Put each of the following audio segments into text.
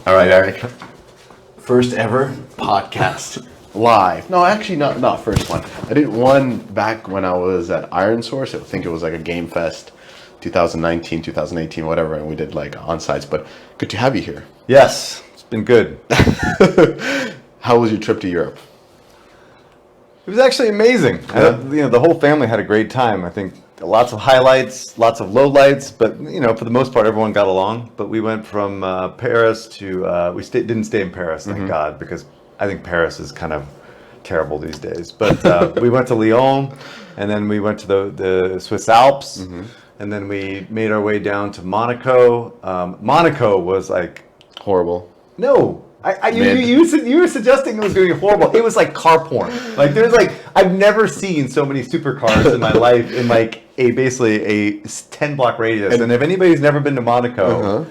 All right, Eric. First ever podcast live. No, actually not first one. I did one back when I was at Iron Source. I think it was like a Game Fest 2019, 2018, whatever, and we did like on-sites. But good to have you here. Yes, it's been good. How was your trip to Europe? It was actually amazing. The whole family had a great time. I think lots of highlights, lots of lowlights, but for the most part, everyone got along. But we went from Paris to didn't stay in Paris, thank God, because I think Paris is kind of terrible these days. But we went to Lyon, and then we went to the Swiss Alps, and then we made our way down to Monaco. Monaco was like horrible. No. You were suggesting it was going to be horrible. It was like car porn. I've never seen so many supercars in my life in basically a 10-block radius. And if anybody's never been to Monaco,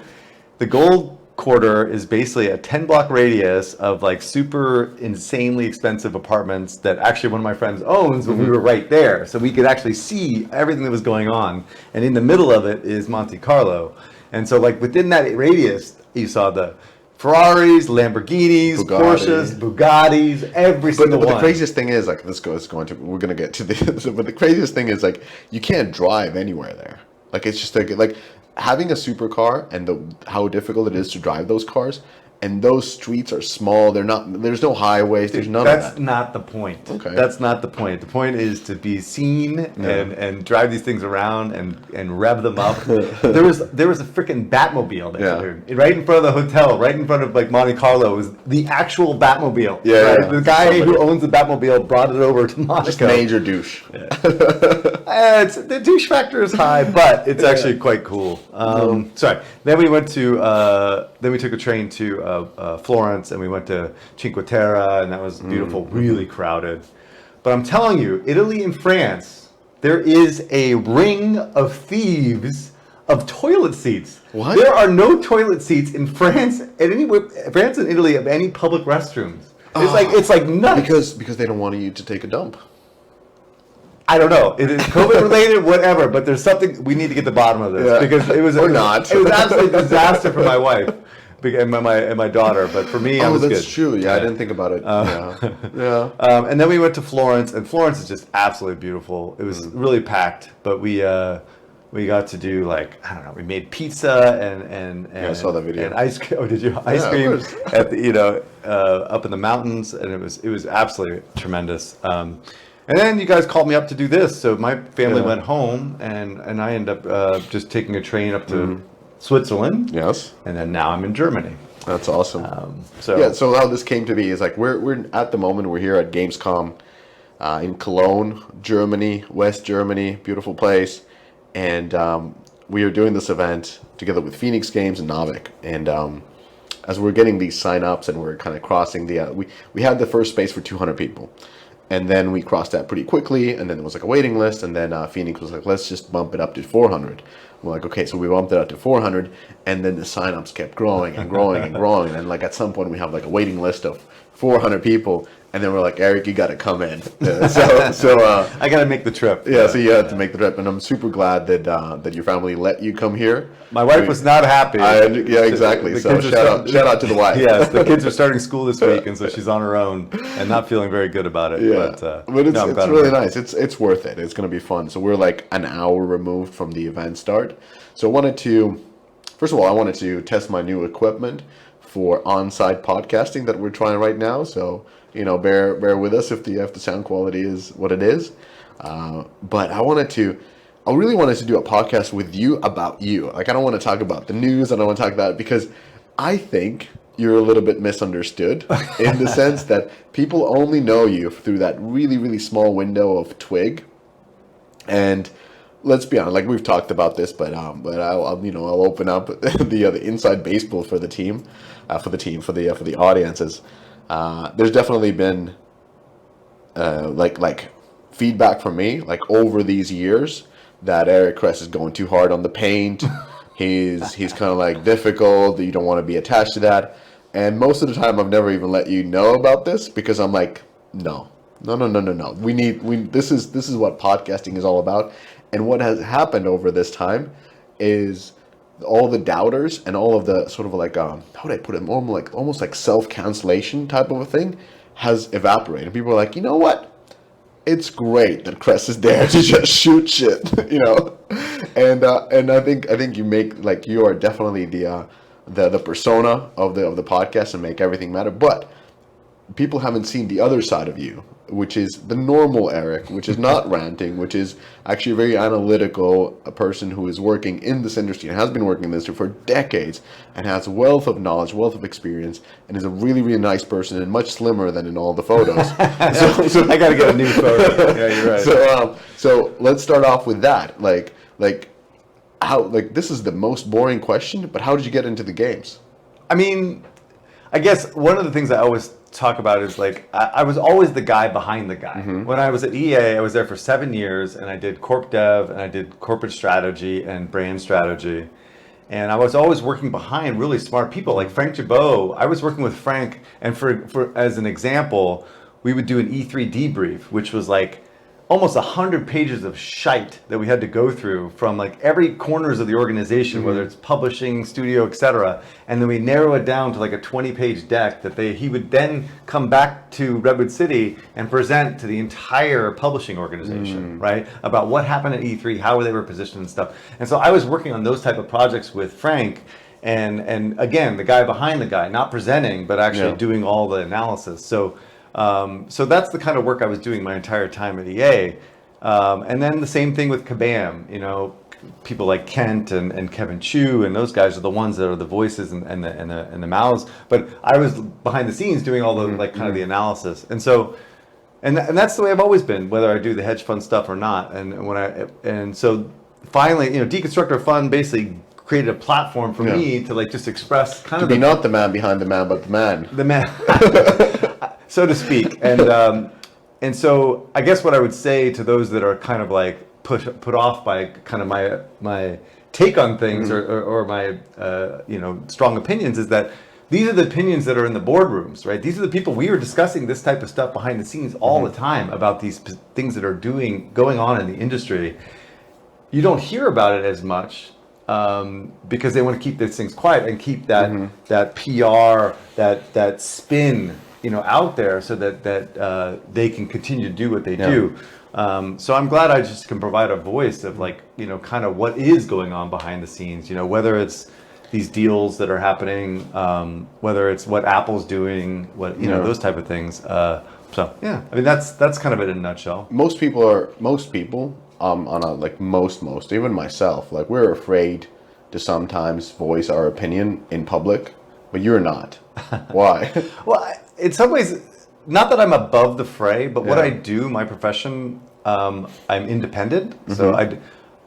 the Gold Quarter is basically a 10-block radius of super insanely expensive apartments that actually one of my friends owns, but we were right there. So we could actually see everything that was going on. And in the middle of it is Monte Carlo. And so within that radius, you saw the Ferraris, Lamborghinis, Porsches, Bugattis, every single one. But the craziest thing is, we're going to get to this, but the craziest thing is, you can't drive anywhere there. It's just like having a supercar and how difficult it is to drive those cars. And those streets are small. There's no highways. There's none of that. That's not the point. Okay. That's not the point. The point is to be seen and drive these things around and rev them up. There was a freaking Batmobile there, right in front of the hotel, right in front of Monte Carlo, was the actual Batmobile. The guy who owns the Batmobile brought it over to Monaco. Just major douche. Yeah. The douche factor is high, but it's actually quite cool. Sorry. Then we went to we took a train to Florence, and we went to Cinque Terre, and that was beautiful, really crowded. But I'm telling you, Italy and France, there is a ring of thieves of toilet seats. What? There are no toilet seats in France France and Italy of any public restrooms. It's like nuts. Because they don't want you to take a dump. I don't know. It is COVID related, whatever. But there's something we need to get to the bottom of this because it was not. It was absolutely a disaster for my wife and my daughter. But for me, I was that's good. True. Yeah, I didn't think about it. And then we went to Florence, and Florence is just absolutely beautiful. It was really packed, but we got to do we made pizza and I saw that video. and ice cream. Oh, did you? Ice cream at the up in the mountains, and it was absolutely tremendous. And then you guys called me up to do this, so my family went home, and I ended up just taking a train up to Switzerland. Yes. And then now I'm in Germany. That's awesome. So how this came to be is we're at the moment we're here at Gamescom in Cologne, Germany, West Germany, beautiful place, and we are doing this event together with Phoenix Games and Navic, and as we're getting these sign-ups and we're kind of crossing we had the first space for 200 people. And then we crossed that pretty quickly, and then there was a waiting list, and then Phoenix was let's just bump it up to 400. We're okay, so we bumped it up to 400, and then the sign-ups kept growing and growing and growing, and at some point we have a waiting list of 400 people, and then we're Eric, you got to come in. So I got to make the trip. Yeah, so you had to make the trip, and I'm super glad that your family let you come here. My wife was not happy. Yeah, exactly. So shout out to the wife. Yes, the kids are starting school this week, and so she's on her own and not feeling very good about it. Yeah, but it's really nice. It's worth it. It's going to be fun. So we're an hour removed from the event start. So first of all, I wanted to test my new equipment for on-site podcasting that we're trying right now. So bear with us if the sound quality is what it is. But I really wanted to do a podcast with you about you. I don't want to talk about the news. I don't want to talk about it because I think you're a little bit misunderstood in the sense that people only know you through that really, really small window of Twig. And let's be honest, we've talked about this, but I'll open up the inside baseball for the team, for the audiences. There's definitely been feedback from me over these years that Eric Kress is going too hard on the paint. He's kind of difficult. You don't want to be attached to that. And most of the time, I've never even let you know about this because I'm no. This is what podcasting is all about. And what has happened over this time is all the doubters and all of the sort of like how would I put it, more like almost like self-cancellation type of a thing has evaporated. People are like, you know what? It's great that Kress is there to just shoot shit, you know, and I think you make, like, you are definitely the persona of the podcast and make everything matter. But people haven't seen the other side of you, which is the normal Eric, which is not ranting, which is actually a very analytical, a person who is working in this industry and has been working in this industry for decades and has wealth of knowledge, wealth of experience, and is a really, really nice person and much slimmer than in all the photos. so I got to get a new photo. Yeah, you're right. So let's start off with that. Like how, like, this is the most boring question, but how did you get into the games? I mean, I guess one of the things I always talk about is, like, I was always the guy behind the guy. When I was at EA, I was there for 7 years, and I did corp dev, and I did corporate strategy and brand strategy. And I was always working behind really smart people like Frank Gibeau. I was working with Frank, and for as an example, we would do an E3 debrief, which was like almost 100 pages of shite that we had to go through from like every corners of the organization, whether it's publishing, studio, etc. And then we narrow it down to like a 20-page deck that he would then come back to Redwood City and present to the entire publishing organization, right? About what happened at E3, how they were positioned and stuff. And so I was working on those type of projects with Frank, and again, the guy behind the guy, not presenting, but actually doing all the analysis. So that's the kind of work I was doing my entire time at EA. And then the same thing with Kabam, you know, people like Kent and Kevin Chu, and those guys are the ones that are the voices and the mouths. But I was behind the scenes doing all the like kind of the analysis. And so, and that's the way I've always been, whether I do the hedge fund stuff or not. And so finally, you know, Deconstructor Fund basically created a platform for me to like just express kind of be not the man behind the man, but the man. The man. So to speak. And so I guess what I would say to those that are kind of like put off by kind of my take on things or my you know, strong opinions is that these are the opinions that are in the boardrooms, right? These are the people, we were discussing this type of stuff behind the scenes all the time about these things that are going on in the industry. You don't hear about it as much because they want to keep these things quiet and keep that PR, that spin, you know, out there so that they can continue to do what they do. So I'm glad I just can provide a voice of, like, you know, kind of what is going on behind the scenes, you know, whether it's these deals that are happening, whether it's what Apple's doing, what, you know, those type of things. So yeah, I mean, that's kind of it in a nutshell. Most people on a, like, most, even myself, like, we're afraid to sometimes voice our opinion in public, but you're not. Why? Well, in some ways, not that I'm above the fray, but what I do, my profession, I'm independent. So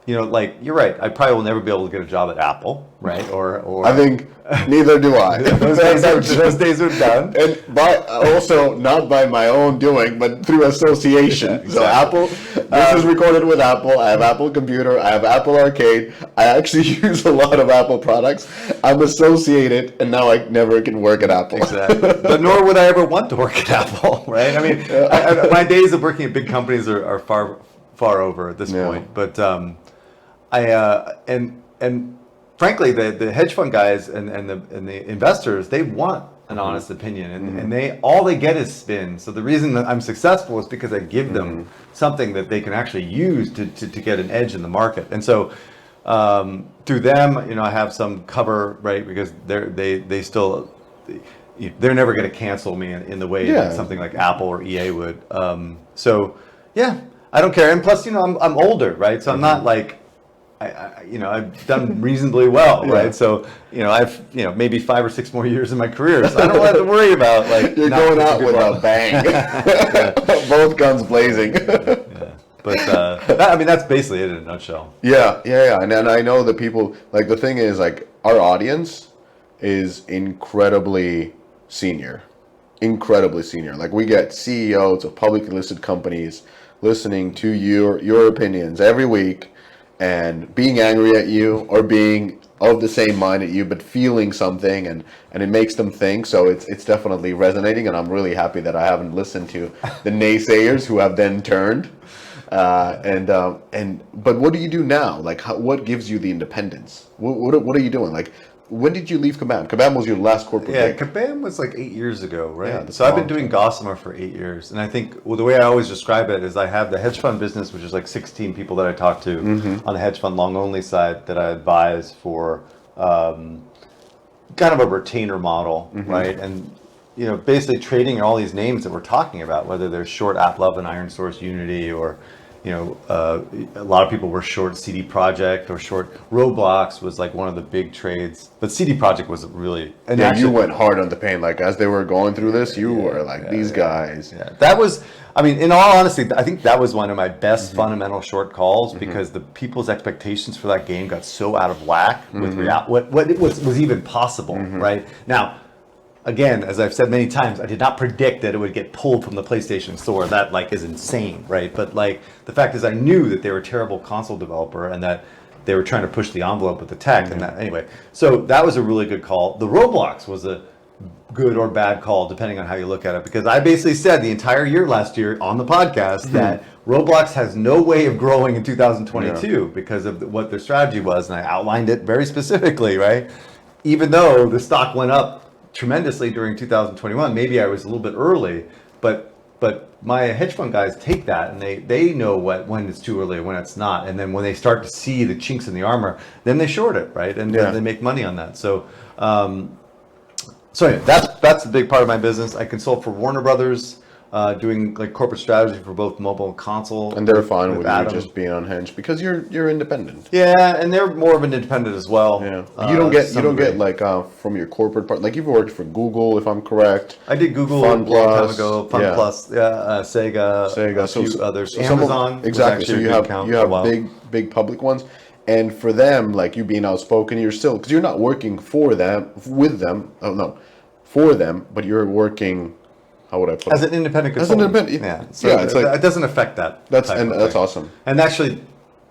you know, like, you're right, I probably will never be able to get a job at Apple, right? Or I think neither do I. those days are done. And also not by my own doing, but through association. Exactly. So Apple, this is recorded with Apple. I have Apple Computer. I have Apple Arcade. I actually use a lot of Apple products. I'm associated, and now I never can work at Apple. Exactly. But nor would I ever want to work at Apple, right? I mean, my days of working at big companies are far over at this point. But and frankly, the hedge fund guys and the investors, they want an honest opinion, and all they get is spin. So the reason that I'm successful is because I give them something that they can actually use to get an edge in the market. And so through them, you know, I have some cover, right? Because they still, they're never going to cancel me in the way that something like Apple or EA would. So yeah, I don't care. And plus, you know, I'm older, right? So I'm not like, I've done reasonably well, right? So, you know, I've, you know, maybe 5 or 6 more years in my career, so I don't have to worry about, like, you're going out with a bang. Both guns blazing. But I mean, that's basically it in a nutshell. Yeah. And I know that people, like, the thing is, like, our audience is incredibly senior. Like, we get CEOs of publicly listed companies listening to your opinions every week, and being angry at you or being of the same mind at you, but feeling something, and it makes them think. So it's definitely resonating, and I'm really happy that I haven't listened to the naysayers who have then turned. But what do you do now? Like, what gives you the independence? What are you doing? Like, when did you leave Kabam? Kabam was your last corporate gig. Kabam was like 8 years ago, right? Yeah, so I've been doing Gossamer for 8 years. And I think the way I always describe it is I have the hedge fund business, which is like 16 people that I talk to on the hedge fund long only side that I advise for kind of a retainer model, right? And basically trading all these names that we're talking about, whether they're short AppLove and Iron Source Unity, or a lot of people were short CD Projekt or short Roblox was like one of the big trades, but CD Projekt was really. And actually, you went hard on the pain. Like as they were going through this, you were like these guys. Yeah, that was. I mean, in all honesty, I think that was one of my best fundamental short calls because the people's expectations for that game got so out of whack with what it was even possible. Right now. Again, as I've said many times, I did not predict that it would get pulled from the PlayStation Store. That is insane, right? But the fact is, I knew that they were a terrible console developer and that they were trying to push the envelope with the tech. And that anyway, so that was a really good call. The Roblox was a good or bad call, depending on how you look at it, because I basically said the entire year last year on the podcast that Roblox has no way of growing in 2022 because of what their strategy was, and I outlined it very specifically, right? Even though the stock went up tremendously during 2021. Maybe I was a little bit early, but my hedge fund guys take that and they know when it's too early and when it's not. And then when they start to see the chinks in the armor, then they short it, right? And they make money on that. So anyway, that's a big part of my business. I consult for Warner Brothers, doing like corporate strategy for both mobile and console. And they're fine with you just being on Hinge because you're independent. Yeah, and they're more of an independent as well. Yeah, you don't get like from your corporate part. Like you've worked for Google, if I'm correct. I did Google a long time ago. Fun Plus, Sega, a few others. Amazon, exactly. So you have big public ones. And for them, like you being outspoken, you're still because you're not working for them for them, but you're working. How would I put it? As an independent consultant. It's like it doesn't affect that. That's awesome. And actually,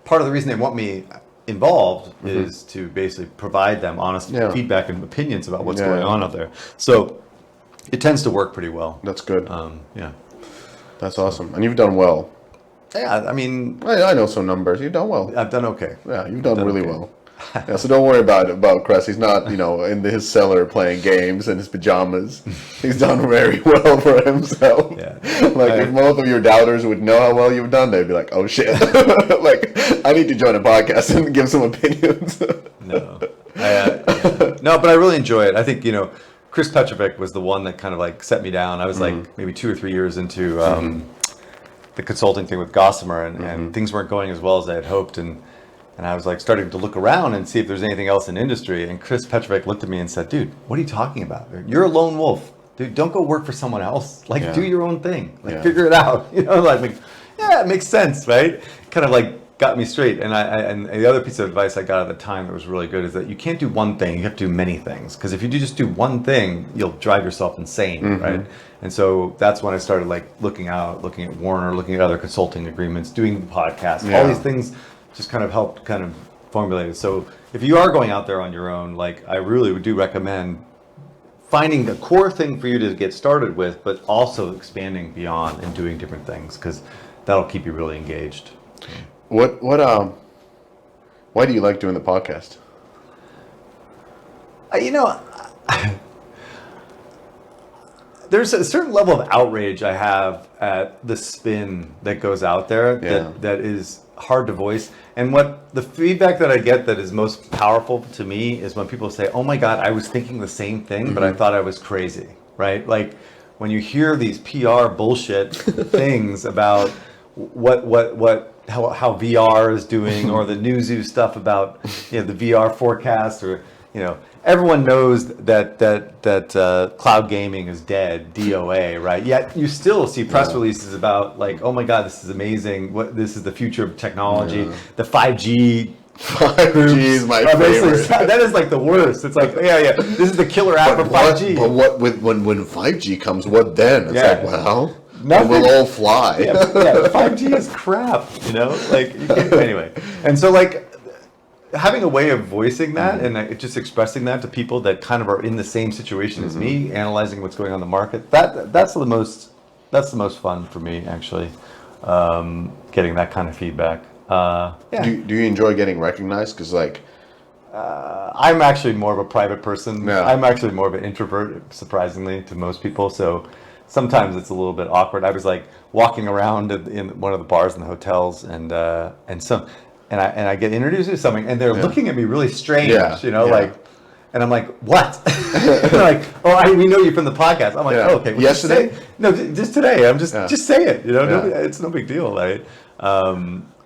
part of the reason they want me involved is to basically provide them honest feedback and opinions about what's going on out there. So it tends to work pretty well. That's good. That's awesome, and you've done well. Yeah, I mean, I know some numbers. You've done well. I've done okay. Yeah, you've done really well. Yeah, so don't worry about Kress. He's not, in his cellar playing games in his pajamas. He's done very well for himself. Yeah. If both of your doubters would know how well you've done, they'd be like, "Oh shit!" I need to join a podcast and give some opinions. No, but I really enjoy it. I think Chris Petrovic was the one that kind of set me down. I was maybe 2 or 3 years into the consulting thing with Gossamer, and things weren't going as well as I had hoped, and I was starting to look around and see if there's anything else in industry. And Chris Petrovic looked at me and said, "Dude, what are you talking about? You're a lone wolf. Dude, don't go work for someone else. Do your own thing. Figure it out." It makes sense, right? Kind of got me straight. And the other piece of advice I got at the time that was really good is that you can't do one thing. You have to do many things. Because if you just do one thing, you'll drive yourself insane, right? And so that's when I started looking at Warner, looking at other consulting agreements, doing the podcast, all these things. Just kind of helped kind of formulate it. So if you are going out there on your own, I really do recommend finding the core thing for you to get started with, but also expanding beyond and doing different things because that'll keep you really engaged. Why do you like doing the podcast? There's a certain level of outrage I have at the spin that goes out there that is hard to voice. And what the feedback that I get that is most powerful to me is when people say, "Oh my God, I was thinking the same thing, but I thought I was crazy," right? When you hear these PR bullshit things about how VR is doing, or the Newzoo stuff about the VR forecast, or everyone knows that cloud gaming is dead, DOA, right? Yet you still see press releases about "Oh my God, this is amazing! This is the future of technology." The 5G. 5G is my favorite. That is the worst. It's this is the killer app for 5G. But what when 5G comes? What then? It's nothing. We'll all fly. 5G is crap. You can't, anyway. And so having a way of voicing that and just expressing that to people that kind of are in the same situation as me, analyzing what's going on in the market, that's the most fun for me, actually. getting that kind of feedback. Yeah. Do you enjoy getting recognized? Because like, I'm actually more of a private person. Yeah. I'm actually more of an introvert, surprisingly, to most people. So sometimes it's a little bit awkward. I was like walking around in one of the bars in the hotels, and I get introduced to something, and they're looking at me really strange, like, and I'm like, what? They're like, oh, we know you from the podcast. I'm like, oh, okay. Well, yesterday? No, just today. I'm just say it. It's no big deal, right?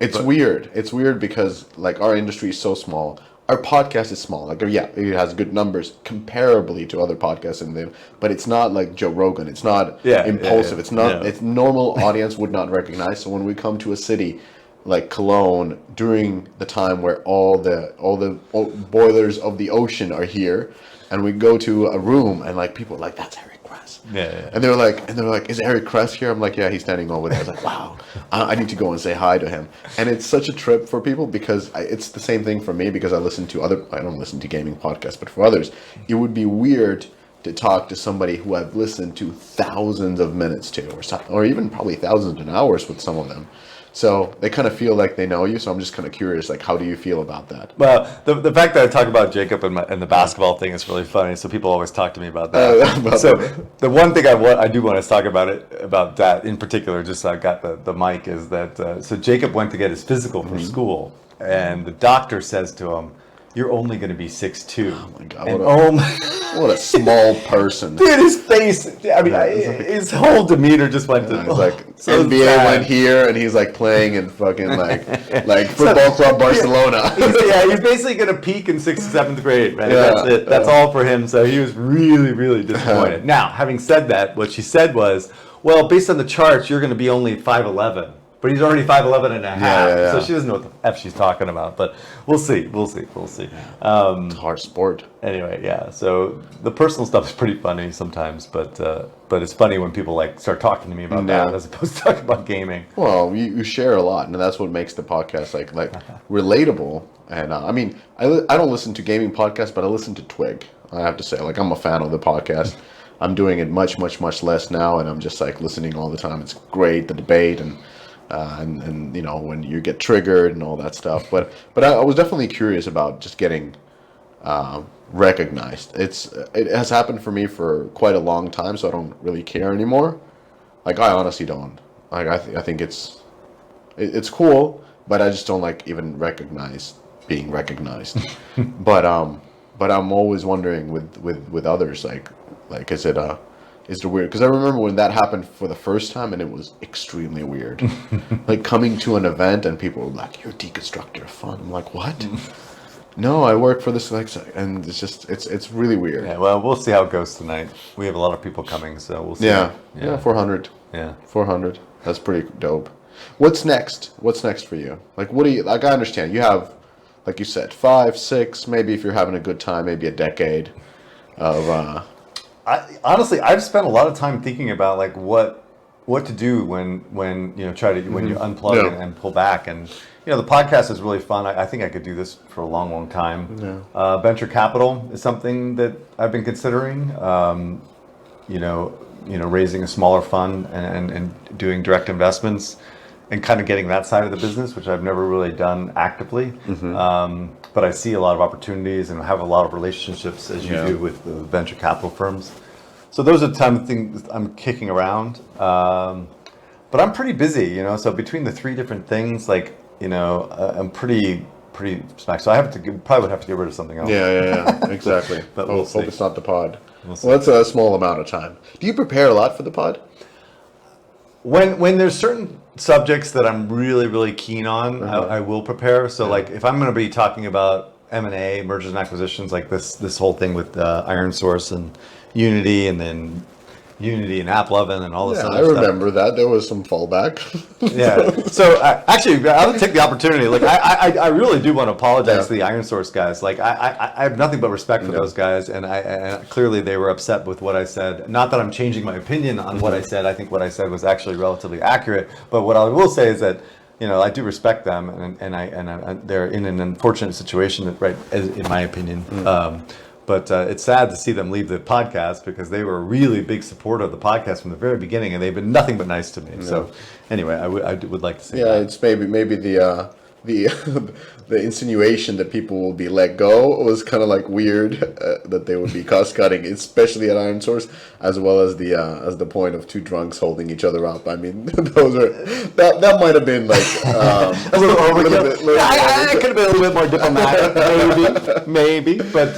It's weird. It's weird because like our industry is so small. Our podcast is small. Like, it has good numbers comparably to other podcasts in there, but it's not like Joe Rogan. It's not impulsive. It's not. It's normal audience would not recognize. So when we come to a city like Cologne during the time where all the boilers of the ocean are here, and we go to a room and like people are like, that's Eric Kress. And they're like, is Eric Kress here? I'm like, yeah, he's standing over there. I was like, wow, I need to go and say hi to him. And it's such a trip for people because it's the same thing for me because I don't listen to gaming podcasts, but for others, it would be weird to talk to somebody who I've listened to thousands of minutes to, or even probably thousands of hours with some of them. So they kind of feel like they know you. So I'm just kind of curious, like, how do you feel about that? Well, the fact that I talk about Jacob and the basketball thing is really funny. So people always talk to me about that. So the one thing I do want to talk about that in particular, just so I got the mic, is that so Jacob went to get his physical for school, and the doctor says to him, "You're only going to be 6'2". Oh my God! What a small person. Dude, his face, I mean, his whole demeanor just went to... He's like, so NBA sad. Went here, and he's like playing in fucking like football club Barcelona. He's basically going to peak in 6th, 7th grade, man. That's it. That's all for him. So he was really, really disappointed. Now, having said that, what she said was, well, based on the charts, you're going to be only 5'11". But he's already 5'11 and a half, so she doesn't know what the F she's talking about. But we'll see. It's a hard sport. Anyway, so the personal stuff is pretty funny sometimes, but it's funny when people like start talking to me about that as opposed to talking about gaming. Well, you share a lot, and that's what makes the podcast like relatable. And I mean, I don't listen to gaming podcasts, but I listen to Twig. I have to say, like, I'm a fan of the podcast. I'm doing it much, much, much less now, and I'm just like listening all the time. It's great, the debate and when you get triggered and all that stuff. But I was definitely curious about just getting recognized. It has happened for me for quite a long time, so I don't really care anymore. Like, I honestly don't. Like, I think it's cool, but I just don't like even being recognized. but I'm always wondering with others, like is it weird? Because I remember when that happened for the first time, and it was extremely weird. Like, coming to an event and people were like, "You're a deconstructor of fun." I'm like, "What?" No, I work for this, and it's just it's really weird. Yeah, well, we'll see how it goes tonight. We have a lot of people coming, so we'll see. Yeah, 400. Yeah, 400. That's pretty dope. What's next? What's next for you? Like, what do you like? I understand you have, like you said, 5, 6, maybe if you're having a good time, maybe a decade of. Honestly, I've spent a lot of time thinking about like what to do when you unplug and pull back, and the podcast is really fun. I think I could do this for a long time. Yeah. Venture capital is something that I've been considering. Raising a smaller fund and doing direct investments and kind of getting that side of the business, which I've never really done actively. But I see a lot of opportunities and have a lot of relationships, as you do, with the venture capital firms. So those are the time of things I'm kicking around. But I'm pretty busy, So between the 3 different things, I'm pretty smacked. So probably would have to get rid of something else. Yeah, exactly. But we'll see. Hope it's not the pod. Well, that's a small amount of time. Do you prepare a lot for the pod? When there's certain subjects that I'm really, really keen on, I will prepare. So like if I'm going to be talking about M&A, mergers and acquisitions, like this whole thing with Iron Source and Unity, and then Unity and AppLovin and all this other stuff. I remember that. There was some fallback. So actually, I'll take the opportunity. Like I really do want to apologize to the Iron Source guys. Like I have nothing but respect for those guys, and clearly they were upset with what I said. Not that I'm changing my opinion on what I said. I think what I said was actually relatively accurate. But what I will say is that I do respect them, and they're in an unfortunate situation, right? In my opinion. But it's sad to see them leave the podcast because they were a really big supporter of the podcast from the very beginning, and they've been nothing but nice to me. Yeah. So anyway, I would like to say that. It's maybe the the insinuation that people will be let go was kind of like weird, that they would be cost cutting, especially at Iron Source, as well as the point of two drunks holding each other up. I mean, those are that might have been like a little overkill. I could have been a little bit more diplomatic, maybe. But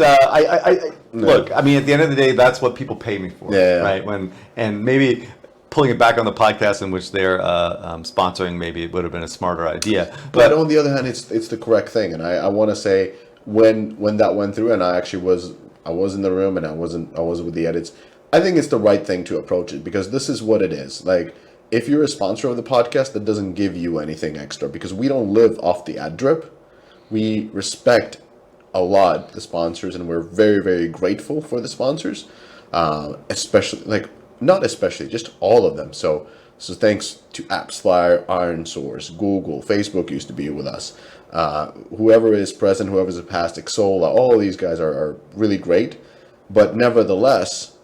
look, I mean, at the end of the day, that's what people pay me for, right? And maybe pulling it back on the podcast in which they're sponsoring, maybe it would have been a smarter idea. But on the other hand, it's the correct thing, and I want to say when that went through, and I was in the room, and I was with the edits. I think it's the right thing to approach it, because this is what it is. Like, if you're a sponsor of the podcast, that doesn't give you anything extra, because we don't live off the ad drip. We respect a lot the sponsors, and we're very, very grateful for the sponsors, especially not especially, just all of them. So thanks to AppsFlyer, Iron Source, Google, Facebook used to be with us. Whoever is present, whoever's past, Exola, all these guys are really great. But nevertheless,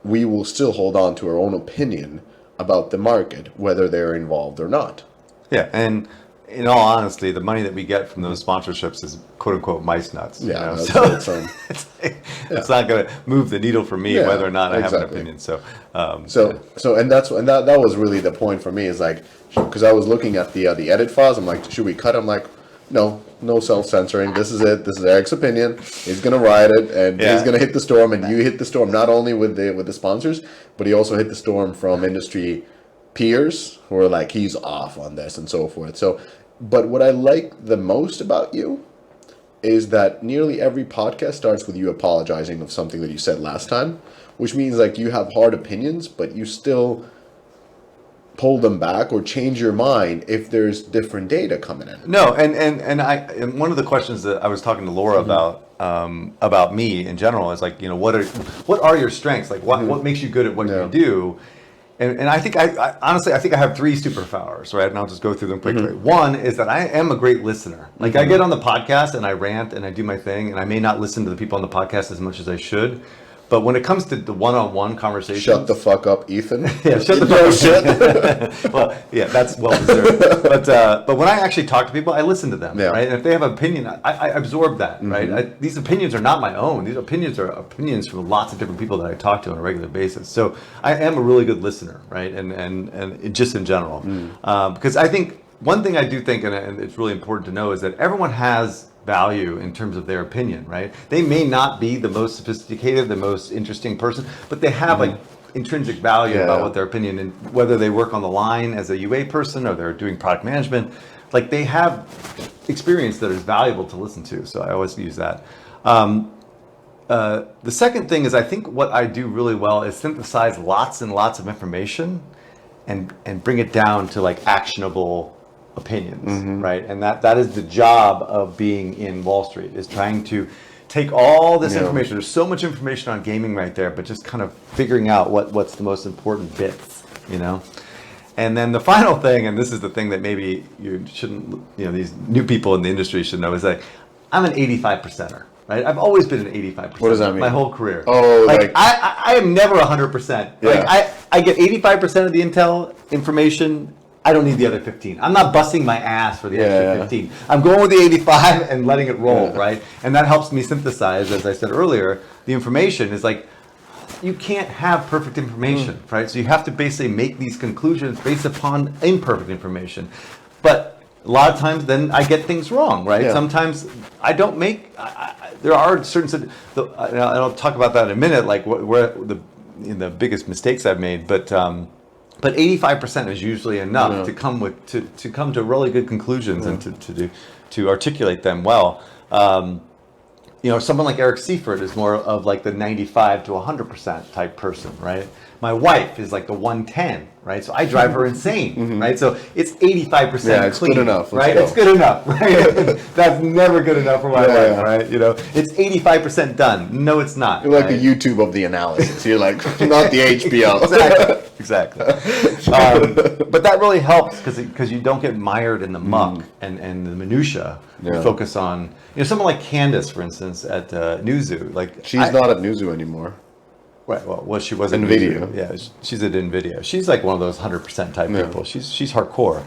we will still hold on to our own opinion about the market, whether they're involved or not. Yeah, and in all honesty, the money that we get from those sponsorships is "quote unquote" mice nuts. Yeah, it's not going to move the needle for me whether or not I have an opinion. So that was really the point for me, is like, because I was looking at the edit files. I'm like, should we cut? I'm like, no self-censoring. This is it. This is Eric's opinion. He's gonna write it, and he's gonna hit the storm. And you hit the storm not only with the sponsors, but he also hit the storm from industry peers who are like, he's off on this and so forth. So, but what I like the most about you is that nearly every podcast starts with you apologizing of something that you said last time, which means like you have hard opinions, but you still pull them back or change your mind if there's different data coming in. No, and one of the questions that I was talking to Laura about me in general is like, what are your strengths? Like what makes you good at what you do? And I think I honestly I have three superpowers, right? And I'll just go through them quickly. One is that I am a great listener. Like I get on the podcast and I rant and I do my thing, and I may not listen to the people on the podcast as much as I should. But when it comes to the one-on-one conversation, shut the fuck up, Ethan. Yeah, shut the fuck up. Well, yeah, that's well deserved. But when I actually talk to people, I listen to them, right? And if they have an opinion, I absorb that, right? These opinions are not my own. These opinions are opinions from lots of different people that I talk to on a regular basis. So I am a really good listener, right? And just in general, because I think one thing I do think, and it's really important to know, is that everyone has value in terms of their opinion, right? They may not be the most sophisticated, the most interesting person, but they have like intrinsic value about what their opinion, and whether they work on the line as a UA person or they're doing product management, like they have experience that is valuable to listen to. So I always use that. The second thing is, I think what I do really well is synthesize lots and lots of information and bring it down to like actionable opinions, right? And that is the job of being in Wall Street, is trying to take all this information. There's so much information on gaming right there, but just kind of figuring out what's the most important bits, And then the final thing, and this is the thing that maybe you shouldn't, these new people in the industry should know, is that I'm an 85%er. Right? I've always been an 85%. What does that mean? My whole career. Oh, like I am never 100%. Yeah. Like I get 85% of the intel information. I don't need the other 15. I'm not busting my ass for the extra 15. I'm going with the 85 and letting it roll, right? And that helps me synthesize, as I said earlier, the information is like, you can't have perfect information, right? So you have to basically make these conclusions based upon imperfect information. But a lot of times then I get things wrong, right? Yeah. Sometimes I don't make, there are certain, and I'll talk about that in a minute, like where the biggest mistakes I've made, but 85% is usually enough to come to really good conclusions and to articulate them well. Someone like Eric Seifert is more of like the 95 to 100% type person, right? My wife is like the 110, right? So I drive her insane, right? So it's 85% it's clean, good enough. right? It's good enough, right? That's never good enough for my wife, right? You know, it's 85% done. No, it's not. You're like the YouTube of the analysis. You're like, not the HBO. Exactly. But that really helps because you don't get mired in the muck and the minutia. You focus on, someone like Candace, for instance, at Newzoo. Like she's not at Newzoo anymore. Right. Well, she was at NVIDIA. Newzoo. Yeah, she's at NVIDIA. She's like one of those 100% type people. She's hardcore.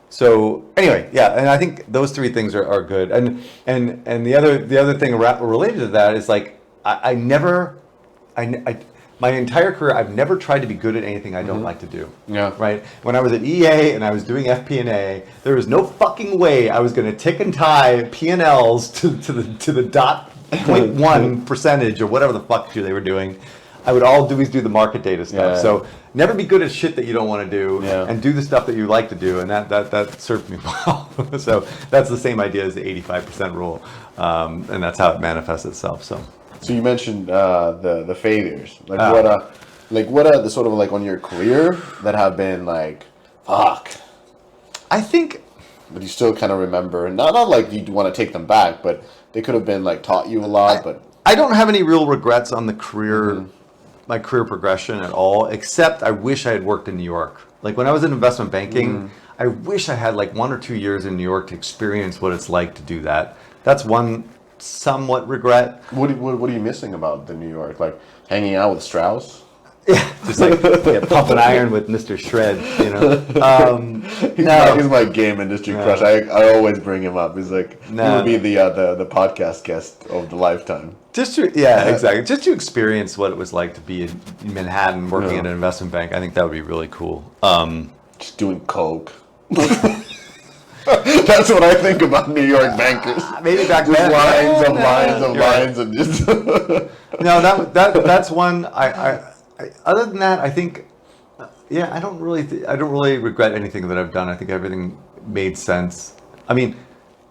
So anyway, and I think those three things are good. And the other thing related to that is like my entire career, I've never tried to be good at anything I don't like to do. Yeah. Right? When I was at EA and I was doing FP&A, there was no fucking way I was going to tick and tie P&Ls to the dot 0.1 percentage or whatever the fuck they were doing. I would always do the market data stuff. So never be good at shit that you don't want to do and do the stuff that you like to do. And that served me well. So that's the same idea as the 85% rule. And that's how it manifests itself. So you mentioned the failures. What are the sort of like on your career that have been like, fuck? I think, but you still kind of remember, not like you want to take them back, but they could have been like taught you a lot. But I don't have any real regrets on the career, my career progression at all. Except I wish I had worked in New York. Like when I was in investment banking, I wish I had like 1 or 2 years in New York to experience what it's like to do that. That's one somewhat regret. What are you missing about the New York? Like hanging out with Strauss? Yeah, just like pumping iron with Mr. Shred, He's my game industry crush. I always bring him up. He's like, he would be the podcast guest of the lifetime. Exactly. Just to experience what it was like to be in Manhattan working at an investment bank, I think that would be really cool. Just doing coke. That's what I think about New York bankers. Maybe back just then. lines and just. No, that's one. I other than that, I think, I don't really regret anything that I've done. I think everything made sense. I mean,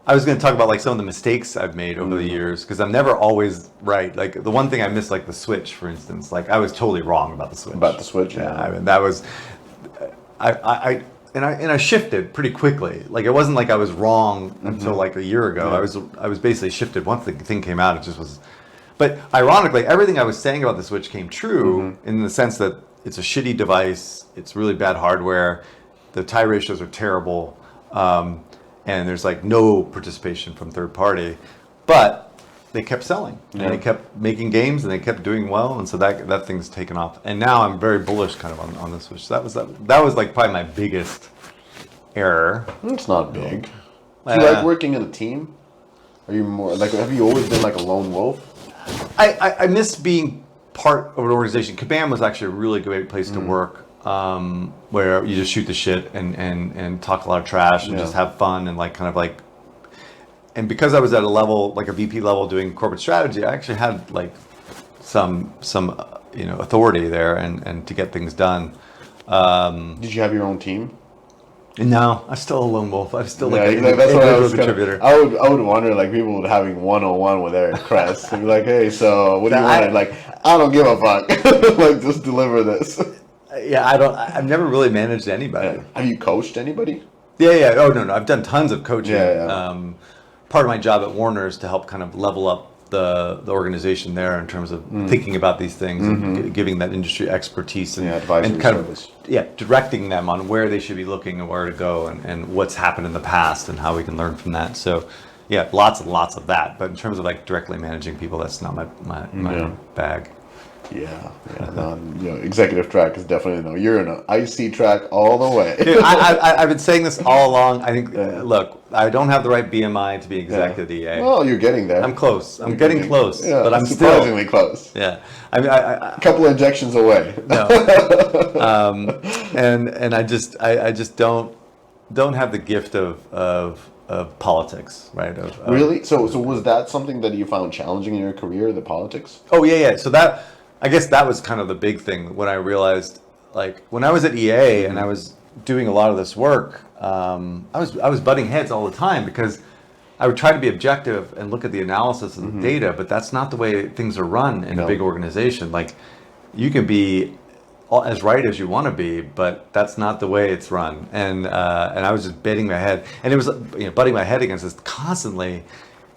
I was going to talk about like some of the mistakes I've made over the years because I'm never always right. Like the one thing I missed, like the Switch, for instance. Like I was totally wrong about the Switch. I mean, that was. I shifted pretty quickly. Like it wasn't like I was wrong until like a year ago. I was basically shifted once the thing came out. It just was. But ironically, everything I was saying about the Switch came true in the sense that it's a shitty device. It's really bad hardware. The tie ratios are terrible, and there's like no participation from third party. But they kept selling, and they kept making games, and they kept doing well, and so that thing's taken off. And now I'm very bullish, kind of on the Switch. That was like probably my biggest error. It's not big. Do you like working in a team? Are you more like? Have you always been like a lone wolf? I miss being part of an organization. Kabam was actually a really great place to work, where you just shoot the shit and talk a lot of trash and just have fun and like kind of like. And because I was at a level like a VP level doing corporate strategy, I actually had like some authority there and to get things done. Did you have your own team? No, I'm still a lone wolf. I'm still like an that's what I was contributor. I would wonder like people having 1-on-1 with Eric Kress and be like, hey, so what do you want? Like, I don't give a fuck. Like, just deliver this. Yeah, I've never really managed anybody. Yeah. Have you coached anybody? Yeah. Oh no, I've done tons of coaching. Part of my job at Warner is to help kind of level up the organization there in terms of thinking about these things and giving that industry expertise and advisory kind service. Of directing them on where they should be looking and where to go and what's happened in the past and how we can learn from that. So lots and lots of that. But in terms of like directly managing people, that's not my bag. Executive track is definitely no. You're in an IC track all the way. Dude, I've been saying this all along. I think, look, I don't have the right BMI to be executive EA. Well, you're getting there. I'm close. I'm getting close, but I'm surprisingly still close. Yeah, I mean, a couple of injections away. No, and I just don't have the gift of politics, right? Really? So was that something that you found challenging in your career, the politics? Oh yeah. So that. I guess that was kind of the big thing when I realized, like, when I was at EA and I was doing a lot of this work, I was butting heads all the time because I would try to be objective and look at the analysis of the data, but that's not the way things are run in a big organization. Like, you can be as right as you want to be, but that's not the way it's run. And I was just butting my head, and it was butting my head against this constantly,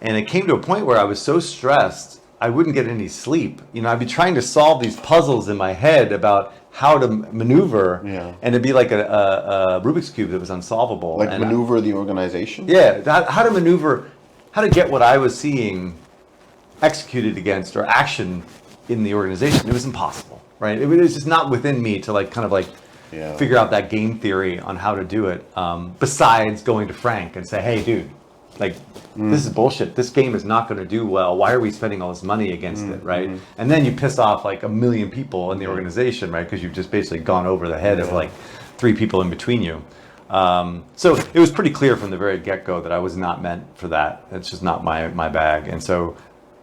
and it came to a point where I was so stressed I wouldn't get any sleep. I'd be trying to solve these puzzles in my head about how to maneuver, and it'd be like a Rubik's cube that was unsolvable. Like maneuver the organization. Yeah, how to maneuver, how to get what I was seeing executed against or action in the organization. It was impossible. Right, it was just not within me to figure out that game theory on how to do it. Besides going to Frank and say, "Hey, dude, this is bullshit. This game is not going to do well. Why are we spending all this money against it?" Right, and then you piss off like a million people in the organization, right? Because you've just basically gone over the head of like 3 people in between you. So it was pretty clear from the very get-go that I was not meant for that. It's just not my bag, and so.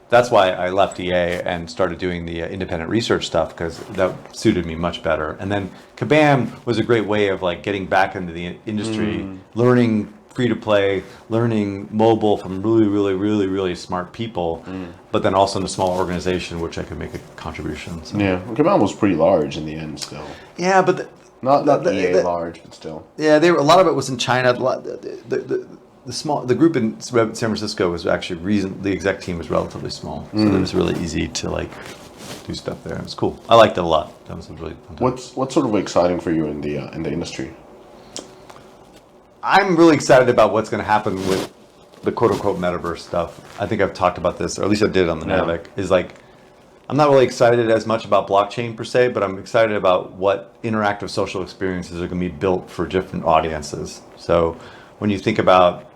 That's why I left EA and started doing the independent research stuff, because that suited me much better. And then Kabam was a great way of getting back into the industry, learning free to play, learning mobile from really, really, really, really smart people, but then also in a small organization which I could make a contribution. So. Yeah, Kabam was pretty large in the end still. Yeah, but not EA large, but still. Yeah, a lot of it was in China. The group in San Francisco was actually the exec team was relatively small, so it was really easy to do stuff there. It was cool. I liked it a lot. That was really fun time. What's sort of exciting for you in the industry? I'm really excited about what's going to happen with the quote unquote metaverse stuff. I think I've talked about this, or at least I did on the Navic. I'm not really excited as much about blockchain per se, but I'm excited about what interactive social experiences are going to be built for different audiences. So when you think about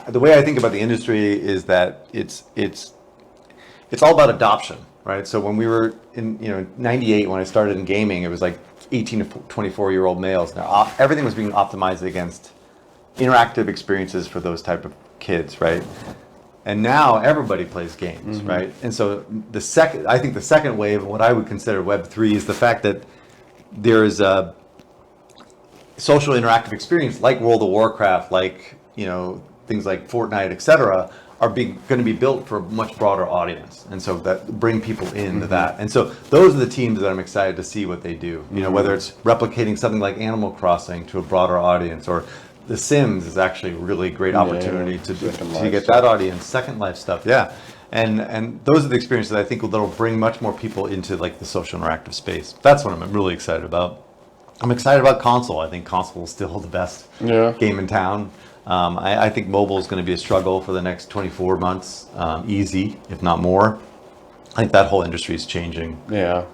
the way I think about the industry is that it's all about adoption, right? So when we were in '98 when I started in gaming, it was like 18 to 24-year-old males. Now everything was being optimized against interactive experiences for those type of kids, right? And now everybody plays games, right? And so I think the second wave of what I would consider Web3 is the fact that there is a social interactive experience like World of Warcraft, like things like Fortnite, etc., are going to be built for a much broader audience, and so that bring people into that. And so those are the teams that I'm excited to see what they do. Whether it's replicating something like Animal Crossing to a broader audience, or The Sims is actually a really great opportunity to get that audience, Second Life stuff. Yeah, and those are the experiences that I think that'll bring much more people into the social interactive space. That's what I'm really excited about. I'm excited about console. I think console is still the best game in town. I think mobile is going to be a struggle for the next 24 months, easy, if not more. I think that whole industry is changing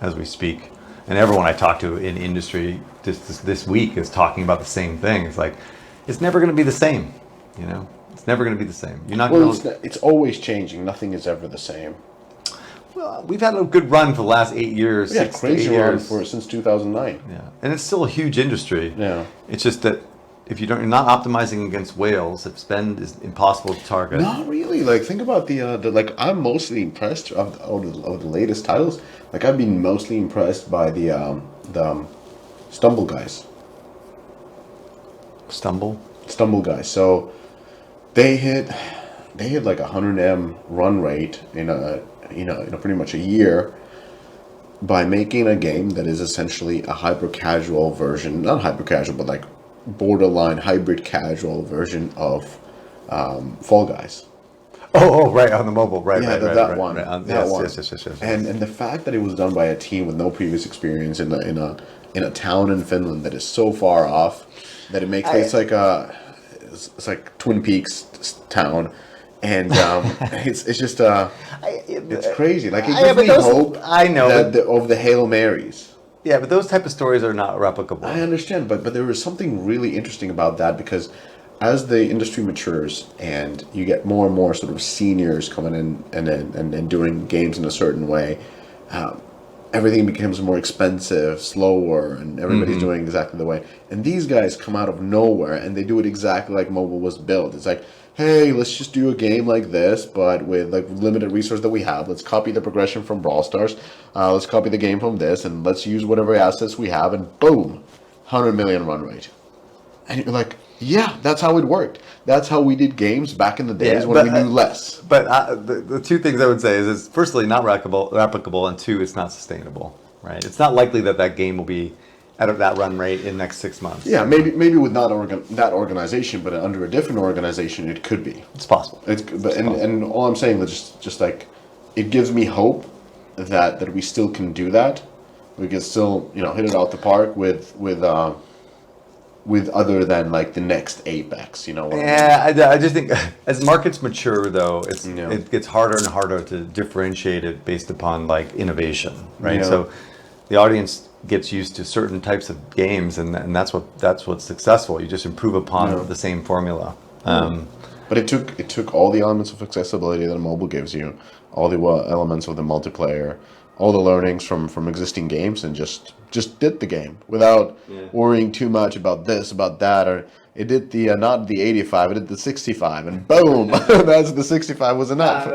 as we speak. And everyone I talk to in industry this week is talking about the same thing. It's it's never going to be the same, It's never going to be the same. You're not going to. It's always changing. Nothing is ever the same. Well, we've had a good run for the last 8 years. Yeah, crazy run since 2009. Yeah, and it's still a huge industry. Yeah, it's just that if you're not optimizing against whales, if spend is impossible to target. Not really. Think about the I'm mostly impressed of the latest titles. I've been mostly impressed by the Stumble guys. Stumble guys. So they hit like 100M run rate in a pretty much a year by making a game that is essentially a hyper casual version, not hyper casual, but borderline hybrid casual version of Fall Guys. Oh, right, on the mobile, right. That one. Yes. And the fact that it was done by a team with no previous experience in a town in Finland that is so far off that it makes it's like Twin Peaks town. And it's just it's crazy. It gives me hope. I know of the Hail Marys. Yeah, but those type of stories are not replicable. I understand, but there was something really interesting about that, because as the industry matures and you get more and more sort of seniors coming in and doing games in a certain way, everything becomes more expensive, slower, and everybody's doing exactly the way. And these guys come out of nowhere and they do it exactly like mobile was built. It's like, hey, let's just do a game like this, but with limited resource that we have. Let's copy the progression from Brawl Stars. Let's copy the game from this, and let's use whatever assets we have, and boom, 100 million run rate. And you're like, yeah, that's how it worked. That's how we did games back in the days when we knew less. But the two things I would say is, it's firstly not replicable, and two, it's not sustainable. right? It's not likely that that game will be at that run rate in the next 6 months. Yeah, maybe with not that organization, but under a different organization, it could be. It's possible. And all I'm saying is just like, it gives me hope that we still can do that. We can still, hit it out the park with other than like the next Apex, I just think as markets mature, though, it gets harder and harder to differentiate it based upon like innovation, right? Yeah. So the audience gets used to certain types of games, and that's what's successful. You just improve upon the same formula. But it took all the elements of accessibility that mobile gives you, all the elements of the multiplayer, all the learnings from existing games, and just did the game without worrying too much about this, about that, or it did the not the 85, it did the 65, and boom, that's the 65 was enough.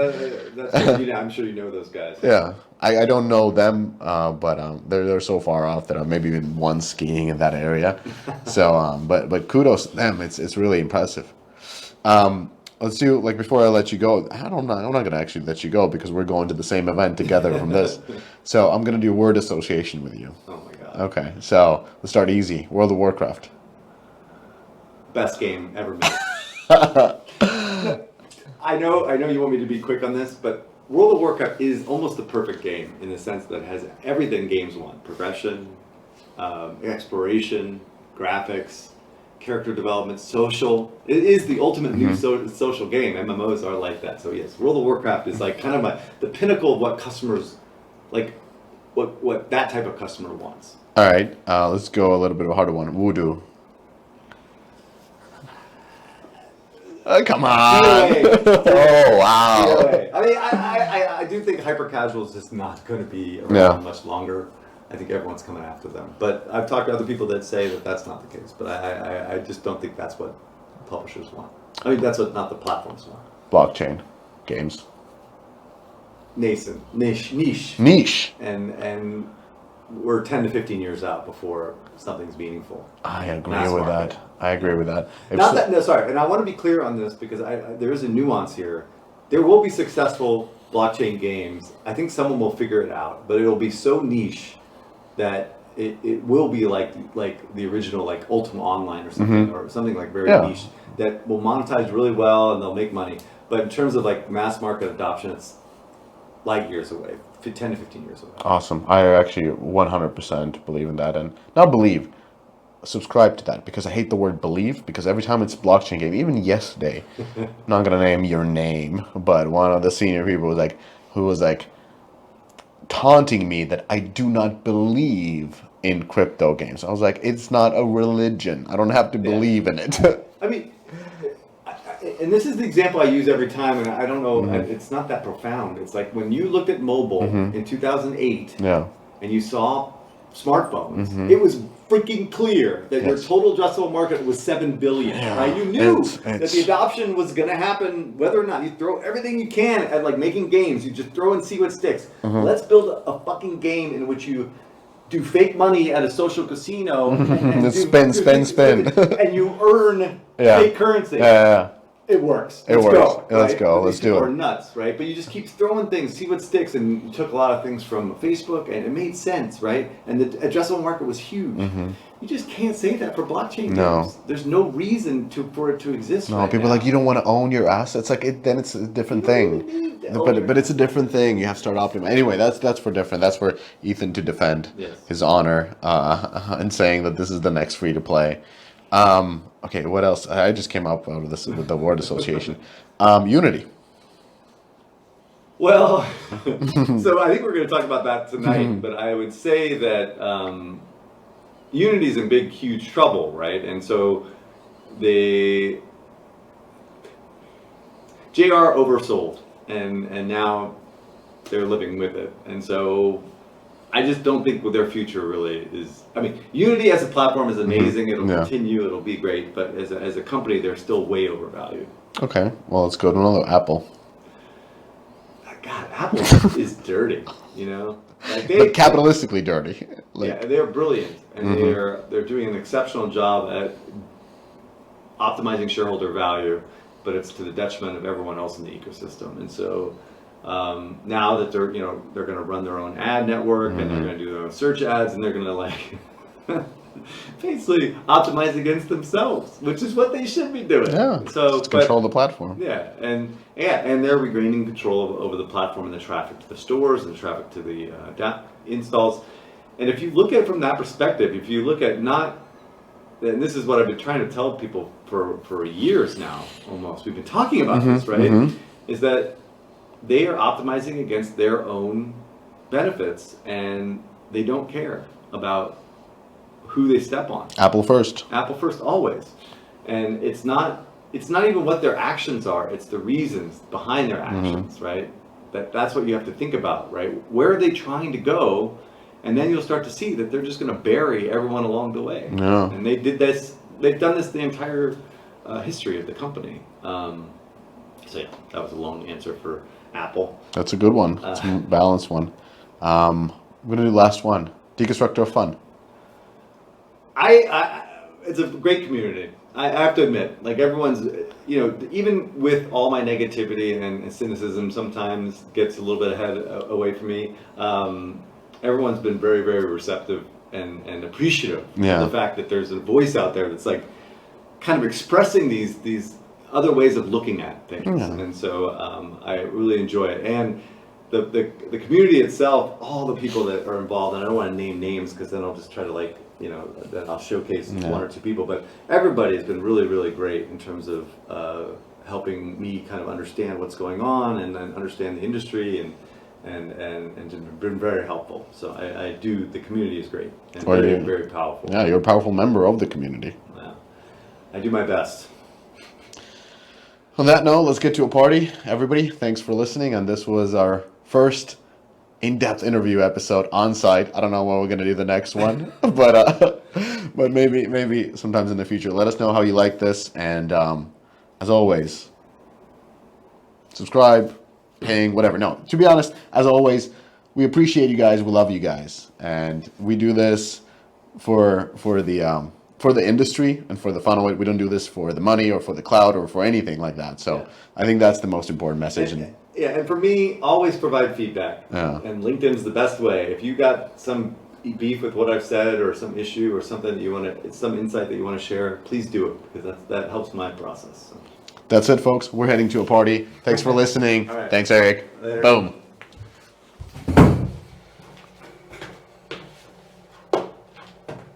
I'm sure you know those guys. Yeah, I don't know them, but they're so far off that I've maybe been once skiing in that area. So, but kudos to them. It's really impressive. Let's do, like, before I let you go, I'm not going to actually let you go because we're going to the same event together from this. So I'm going to do word association with you. Oh my God. Okay, so let's start easy. World of Warcraft. Best game ever made. I know you want me to be quick on this, but World of Warcraft is almost the perfect game in the sense that it has everything games want. Progression, exploration, graphics, character development, social. It is the ultimate new social game. MMOs are like that. So yes, World of Warcraft is like kind of the pinnacle of what customers, like what that type of customer wants. All right, let's go a little bit of a harder one. Voodoo. Come on. Oh, wow. I mean, I do think hyper casual is just not going to be around much longer. I think everyone's coming after them. But I've talked to other people that say that that's not the case. But I just don't think that's what publishers want. I mean, that's what not the platforms want. Blockchain games. Nascent. Niche. And we're 10 to 15 years out before something's meaningful. I agree with that. And I want to be clear on this because there is a nuance here. There will be successful blockchain games. I think someone will figure it out, but it'll be so niche that it will be like the original like Ultima Online or something or something like very niche that will monetize really well and they'll make money. But in terms of like mass market adoption, it's light years away, 10 to 15 years away. Awesome. I actually 100% believe in that, and not believe, subscribe to that, because I hate the word believe, because every time it's a blockchain game, even yesterday, I'm not going to name your name, but one of the senior people was like taunting me that I do not believe in crypto games. I was like, it's not a religion. I don't have to believe in it. I mean, and this is the example I use every time, and I don't know, it's not that profound. It's like when you looked at mobile in 2008 and you saw smartphones, it was freaking clear that your total addressable market was 7 billion, right? You knew that the adoption was going to happen whether or not. You throw everything you can at like making games. You just throw and see what sticks. Let's build a fucking game in which you do fake money at a social casino and spin. And you earn fake currency. It works. Let's go. Let's go. Let's do it. People are nuts, right? But you just keep throwing things, see what sticks, and you took a lot of things from Facebook, and it made sense, right? And the addressable market was huge. You just can't say that for blockchain games. There's no reason for it to exist. No, people are like, you don't want to own your assets. Like then it's a different thing. But it's a different thing. You have to start optimizing. Anyway, that's for different. That's for Ethan to defend his honor and saying that this is the next free to play. Okay, what else? I just came up out of this with the word association. Unity. Well, so I think we're going to talk about that tonight, but I would say that Unity's in big, huge trouble, right? And so JR oversold, and now they're living with it. And so I just don't think their future really is. I mean, Unity as a platform is amazing. It'll continue. It'll be great. But as a company, they're still way overvalued. Okay. Well, let's go to another Apple. God, Apple is dirty. You know, like but capitalistically dirty. They're brilliant, and they're doing an exceptional job at optimizing shareholder value, but it's to the detriment of everyone else in the ecosystem. And so Now that they're going to run their own ad network and they're going to do their own search ads and they're going to like basically optimize against themselves, which is what they should be doing. Yeah. So control the platform. Yeah, and they're regaining control over the platform and the traffic to the stores and the traffic to the installs. And if you look at it from that perspective, if you look at and this is what I've been trying to tell people for years now, almost. We've been talking about this, right? Is that they are optimizing against their own benefits, and they don't care about who they step on. Apple first. Apple first, always. And it's not even what their actions are; it's the reasons behind their actions, right? That's what you have to think about, right? Where are they trying to go? And then you'll start to see that they're just going to bury everyone along the way. Yeah. And they did this. They've done this the entire history of the company. So yeah, that was a long answer for Apple. That's a good one. It's a balanced one. I'm going to do the last one. Deconstructor of fun. It's a great community. I have to admit, like everyone's, even with all my negativity and cynicism, sometimes gets a little bit away from me. Everyone's been very, very receptive and appreciative of the fact that there's a voice out there that's like kind of expressing these other ways of looking at things. And so I really enjoy it. And the community itself, all the people that are involved, and I don't want to name names because then I'll just try to then I'll showcase one or two people, but everybody has been really, really great in terms of helping me kind of understand what's going on and understand the industry and been very helpful. So the community is great and very, very powerful. Yeah, you're a powerful member of the community. Yeah. I do my best. On that note, let's get to a party. Everybody, thanks for listening. And this was our first in-depth interview episode on site. I don't know when we're going to do the next one, but maybe sometimes in the future. Let us know how you like this. And as always, subscribe, paying, whatever. No, to be honest, as always, we appreciate you guys. We love you guys. And we do this for the industry and for the funnel. We don't do this for the money or for the cloud or for anything like that. So I think that's the most important message. And for me, always provide feedback. Yeah. And LinkedIn's the best way. If you got some beef with what I've said or some issue or something that some insight that you want to share, please do it because that helps my process. So. That's it, folks. We're heading to a party. Thanks for listening. All right. Thanks, Eric. Later. Boom.